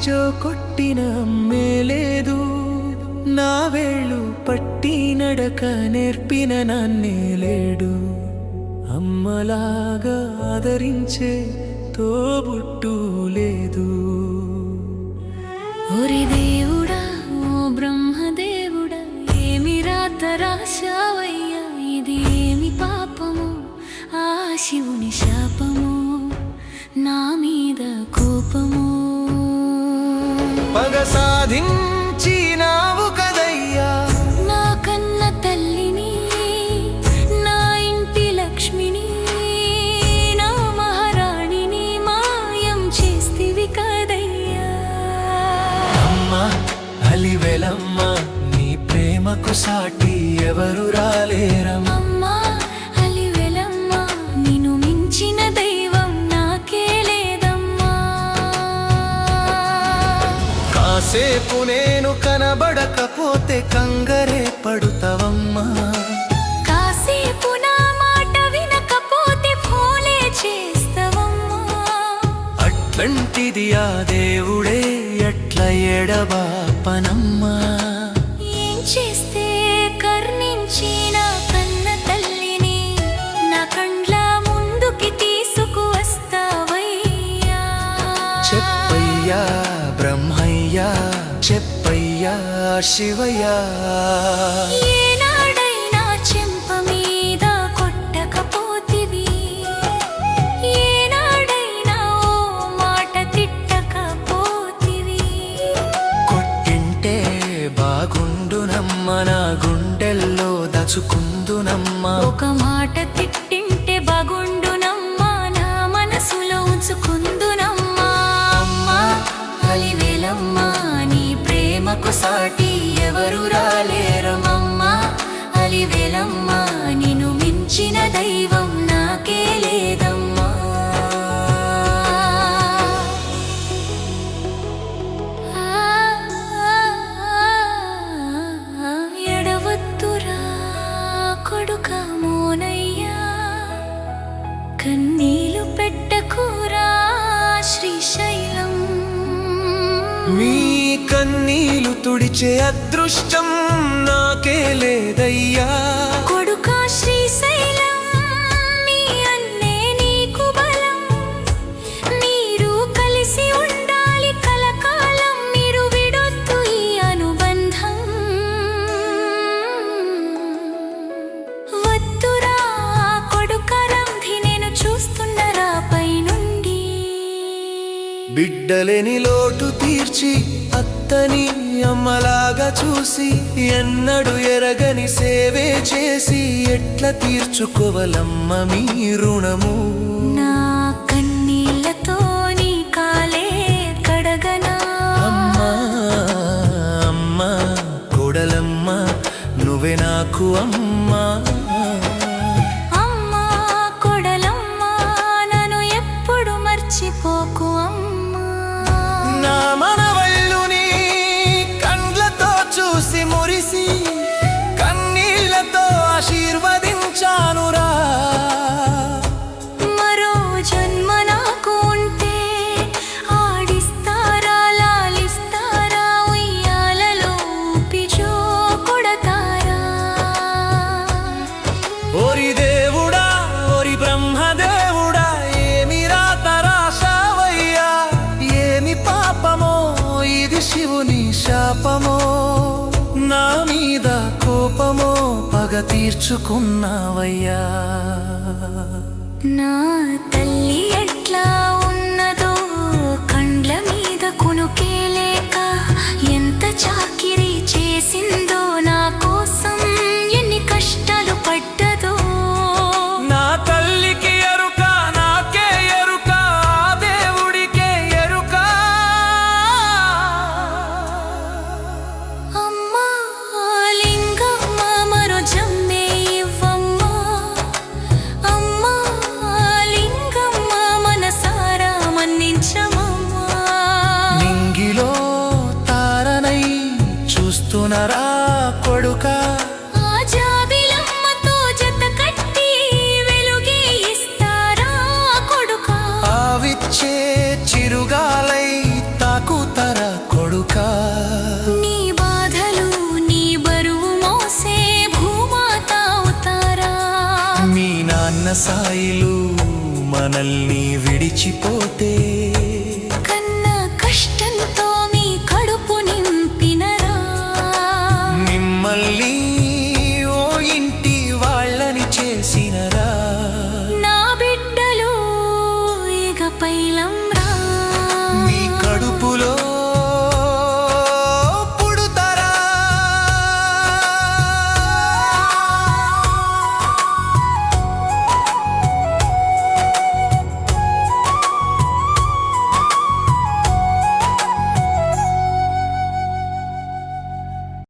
జో కొట్టిన అమ్మే లేదు, నా వేళ్ళు పట్టి నడక నేర్పిన నాన్నే లేడు, అమ్మలాగా ఆదరించే తోబుట్టు లేదు. ఓరి దేవుడా, ఓ బ్రహ్మదేవుడా, ఏమి రాత రాశావయ్యా, ఇది ఏమి పాపము, ఆ శివుని శాపము, నా మీద కోపము. పగ సాధించినావు కదయ్యా, నా కన్న తల్లిని, నా ఇంటి లక్ష్మిని, నా మహారాణిని మాయం చేస్తివి కదయ్యా. అమ్మా అలివెలమ్మ, నీ ప్రేమకు సాటి ఎవరు రాలేరమ్మా. అమ్మా అలివెలమ్మ, నిన్ను మించిన దైవం నాకే లేదమ్మా. కాసేపు నేను కనబడకపోతే కంగరే పడుతావమ్మా, కాసేపు నా మాట వినకపోతే ఫోనే చేస్తావమ్మా. అట్లాంటిది ఆ దేవుడే ఎట్లా ఎడబాపనమ్మా. ఏం చేస్తే కర్ణించి నా కన్న తల్లిని నా కండ్ల ముందుకి తీసుకువస్తావయ్యా. చెప్పయ్యా బ్రహ్మయ్యా, చెప్పయ్యా శివయ్యా. ఏనాడైనా చెంప మీద కొట్టకపోతివి, ఏనాడైనా ఓ మాట తిట్టకపోతివి. కొట్టింటే బాగుండునమ్మ, నా గుండెల్లో దచుకుందునమ్మా. ఒక మాట తిట్టింటే బాగుండునమ్మా, నా మనసులో ఉంచుకుందునమ్మా. అమ్మా అలివేలమ్మా, నీ ప్రేమకు సాటి ఎవరు రాలేరమమ్మా. అలివేలమ్మా, నిన్ను మించిన దైవం నాకే లేదమ్మా. ఎడవద్దురా కొడుక మోనయ్యా, కన్నీలు పెట్టకురా శ్రీశైలం. మీ కన్నీలు తుడిచే అదృష్టం నాకే లేదయ్యా. కొడుక శ్రీశైలం, నీ అన్నే నీకు బలం. మీరు కలిసి ఉండాలి కలకాలం, మీరు విడొద్దు ఈ అనుబంధం. వద్దురా కొడుక రంధి, నేను చూస్తున్నరా పైనుండి. బిడ్డలేని లోటు తీర్చి అత్తని అమ్మలాగా చూసి, ఎన్నడు ఎరగని సేవే చేసి ఎట్లా తీర్చుకోవలమ్మ మీ రుణము. నా కన్నీళ్లతో నీ కాలే కడగనా. అమ్మా అమ్మా కోడలమ్మ, నువ్వే నాకు అమ్మా. అమ్మా కొడలమ్మా, నన్ను ఎప్పుడు మర్చిపోకు అమ్మా. నా మనవళ్ళుని కండ్లతో చూసి మురిసి, కన్నీళ్లతో ఆశీర్వదించానురా. మరో జన్మ నాకు ఉంటే ఆడిస్తారా, లాలిస్తారా, ఉయ్యాలలో ఊపిజో కొడతారా. ఓరి దేవుడా, ఓరి బ్రహ్మదేవుడా, ఏమి రాత రాశావయ్యా, ఏమి పాపమో ఇది శివుని శాపమో, నా మీద కోపమో పగ తీర్చుకున్నావయ్యా. నా తల్లి ఎట్లా ఉన్నదో కండ్ల మీద కునుకే లేక, ఎంత చాకిరీ చేసిందో నా కోసం, ఎన్ని కష్టాలు పడ్డదో. నా తల్లికి ఎరుక, నాకే ఎరుక, ఆ దేవుడికే ఎరుక. అమ్మా లింగమ్మ, మరో జమ్మే ఇవ్వమ్మా. అమ్మా లింగమ్మ, మనసారా మన్నించమమ్మా. నింగిలో తారనై చూస్తున్నరా చిన్న సాయిలు మనల్ని విడిచిపోతే